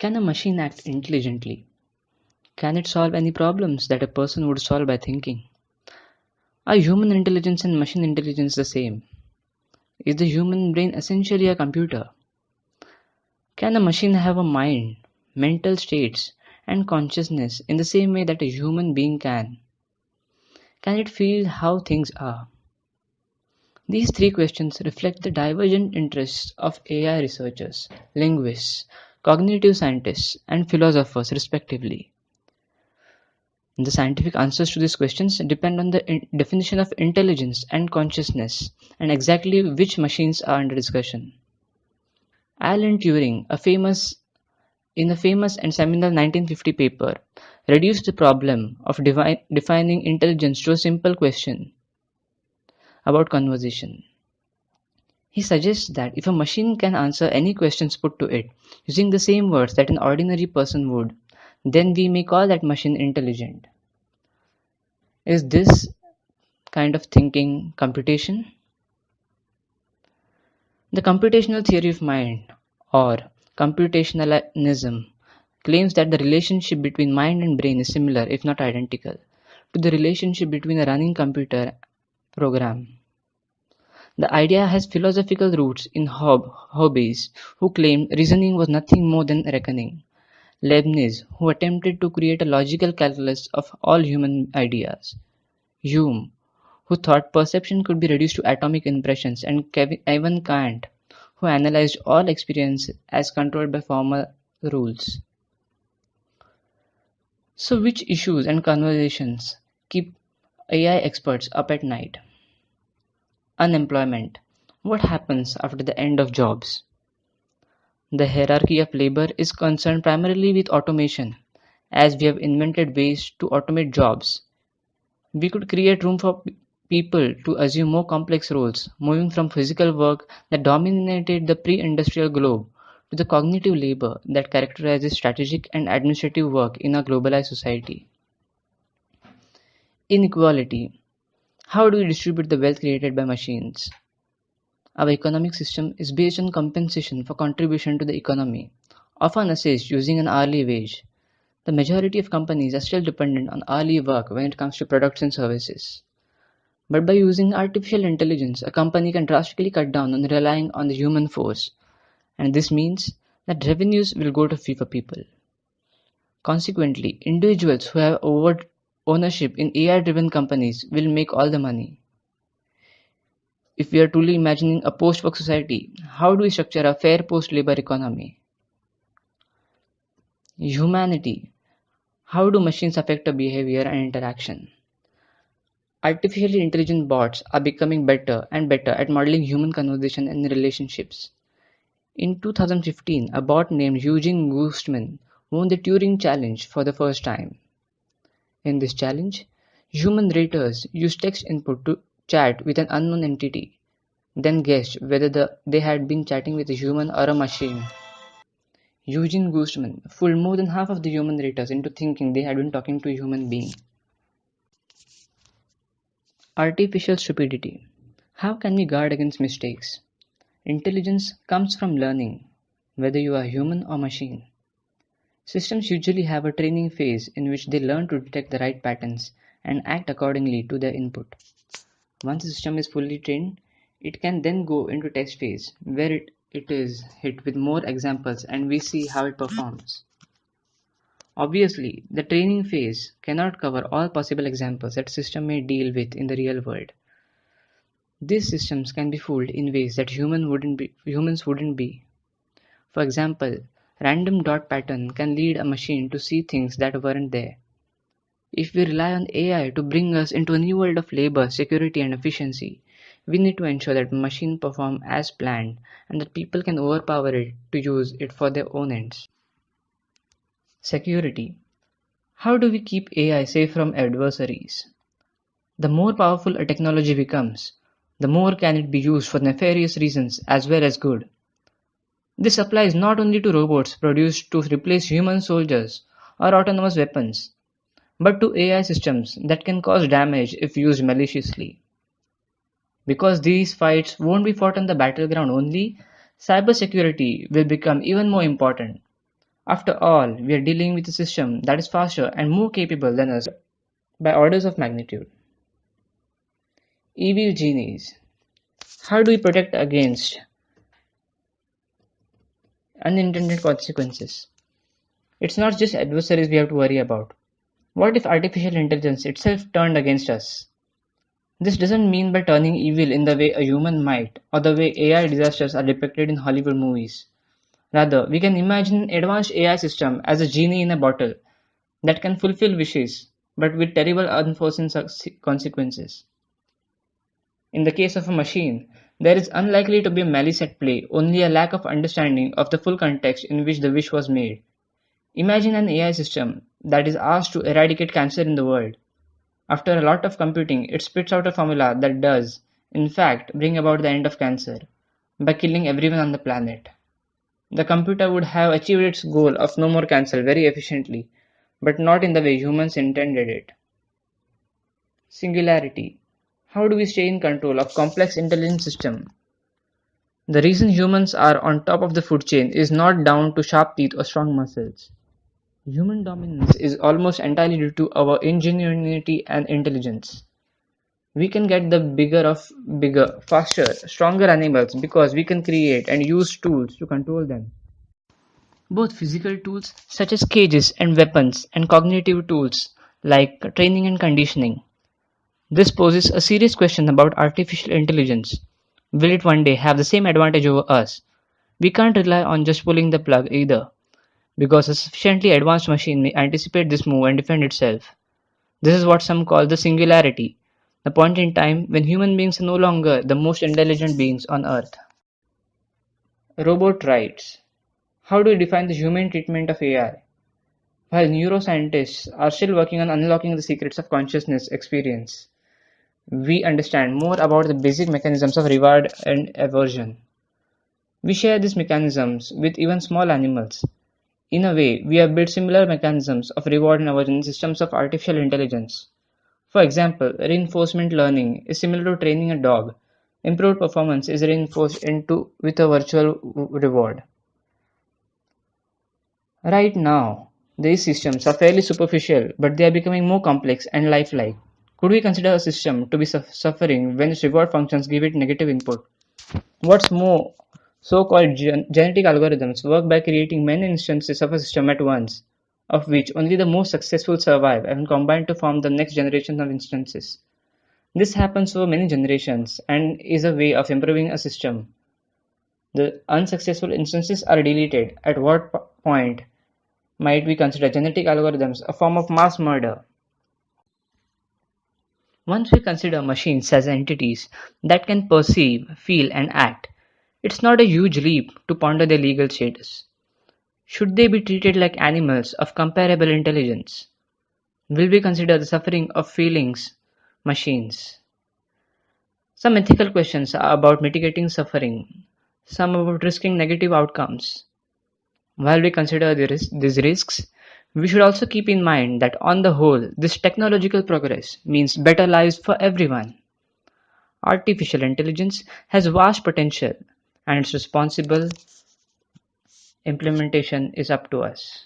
Can a machine act intelligently? Can it solve any problems that a person would solve by thinking? Are human intelligence and machine intelligence the same? Is the human brain essentially a computer? Can a machine have a mind, mental states, and consciousness in the same way that a human being can? Can it feel how things are? These three questions reflect the divergent interests of AI researchers, linguists, cognitive scientists, and philosophers, respectively. The scientific answers to these questions depend on the definition of intelligence and consciousness, and exactly which machines are under discussion. Alan Turing, in a famous and seminal 1950 paper, reduced the problem of defining intelligence to a simple question about conversation. He suggests that if a machine can answer any questions put to it using the same words that an ordinary person would, then we may call that machine intelligent. Is this kind of thinking computation? The computational theory of mind, or computationalism, claims that the relationship between mind and brain is similar, if not identical, to the relationship between a running computer program. The idea has philosophical roots in Hobbes, who claimed reasoning was nothing more than reckoning; Leibniz, who attempted to create a logical calculus of all human ideas; Hume, who thought perception could be reduced to atomic impressions; and Ivan Kant, who analyzed all experience as controlled by formal rules. So, which issues and conversations keep AI experts up at night? Unemployment. What happens after the end of jobs? The hierarchy of labor is concerned primarily with automation, as we have invented ways to automate jobs. We could create room for people to assume more complex roles, moving from physical work that dominated the pre industrial globe to the cognitive labor that characterizes strategic and administrative work in a globalized society. Inequality. How do we distribute the wealth created by machines? Our economic system is based on compensation for contribution to the economy, often assessed using an hourly wage. The majority of companies are still dependent on hourly work when it comes to products and services. But by using artificial intelligence, a company can drastically cut down on relying on the human force, and this means that revenues will go to fewer people. Consequently, individuals who have overt ownership in AI driven companies will make all the money. If we are truly imagining a post work society, how do we structure a fair post labor economy? Humanity. How do machines affect our behavior and interaction? Artificially intelligent bots are becoming better and better at modeling human conversation and relationships. In 2015, a bot named Eugene Goostman won the Turing Challenge for the first time. In this challenge, human raters used text input to chat with an unknown entity, then guessed whether they had been chatting with a human or a machine. Eugene Goostman fooled more than half of the human raters into thinking they had been talking to a human being. Artificial stupidity. How can we guard against mistakes? Intelligence comes from learning, whether you are human or machine. Systems usually have a training phase in which they learn to detect the right patterns and act accordingly to their input. Once the system is fully trained, it can then go into test phase where it is hit with more examples and we see how it performs. Obviously, the training phase cannot cover all possible examples that system may deal with in the real world. These systems can be fooled in ways that humans wouldn't be. For example, random dot pattern can lead a machine to see things that weren't there. If we rely on AI to bring us into a new world of labor, security and efficiency, we need to ensure that machines perform as planned and that people can overpower it to use it for their own ends. Security. How do we keep AI safe from adversaries? The more powerful a technology becomes, the more can it be used for nefarious reasons as well as good. This applies not only to robots produced to replace human soldiers or autonomous weapons, but to AI systems that can cause damage if used maliciously. Because these fights won't be fought on the battleground only, cybersecurity will become even more important. After all, we are dealing with a system that is faster and more capable than us by orders of magnitude. Evil genies. How do we protect against unintended consequences? It's not just adversaries we have to worry about. What if artificial intelligence itself turned against us? This doesn't mean by turning evil in the way a human might, or the way AI disasters are depicted in Hollywood movies. Rather, we can imagine an advanced AI system as a genie in a bottle that can fulfill wishes, but with terrible unforeseen consequences. In the case of a machine, there is unlikely to be malice at play, only a lack of understanding of the full context in which the wish was made. Imagine an AI system that is asked to eradicate cancer in the world. After a lot of computing, it spits out a formula that does, in fact, bring about the end of cancer by killing everyone on the planet. The computer would have achieved its goal of no more cancer very efficiently, but not in the way humans intended it. Singularity. How do we stay in control of complex intelligent systems? The reason humans are on top of the food chain is not down to sharp teeth or strong muscles. Human dominance is almost entirely due to our ingenuity and intelligence. We can get the bigger, faster, stronger animals because we can create and use tools to control them. Both physical tools such as cages and weapons and cognitive tools like training and conditioning. This poses a serious question about artificial intelligence. Will it one day have the same advantage over us? We can't rely on just pulling the plug either, because a sufficiently advanced machine may anticipate this move and defend itself. This is what some call the singularity, the point in time when human beings are no longer the most intelligent beings on earth. Robot rights. How do we define the human treatment of AI? While neuroscientists are still working on unlocking the secrets of consciousness experience, we understand more about the basic mechanisms of reward and aversion. We share these mechanisms with even small animals. In a way, we have built similar mechanisms of reward and aversion in systems of artificial intelligence. For example, reinforcement learning is similar to training a dog. Improved performance is reinforced into with a virtual reward. Right now, these systems are fairly superficial, but they are becoming more complex and lifelike. Could we consider a system to be suffering when its reward functions give it negative input? What's more, so-called genetic algorithms work by creating many instances of a system at once, of which only the most successful survive and combine to form the next generation of instances. This happens over many generations and is a way of improving a system. The unsuccessful instances are deleted. At what point might we consider genetic algorithms a form of mass murder? Once we consider machines as entities that can perceive, feel, and act, it's not a huge leap to ponder their legal status. Should they be treated like animals of comparable intelligence? Will we consider the suffering of feelings machines? Some ethical questions are about mitigating suffering, some about risking negative outcomes. While we consider these risks, we should also keep in mind that on the whole, this technological progress means better lives for everyone. Artificial intelligence has vast potential, and its responsible implementation is up to us.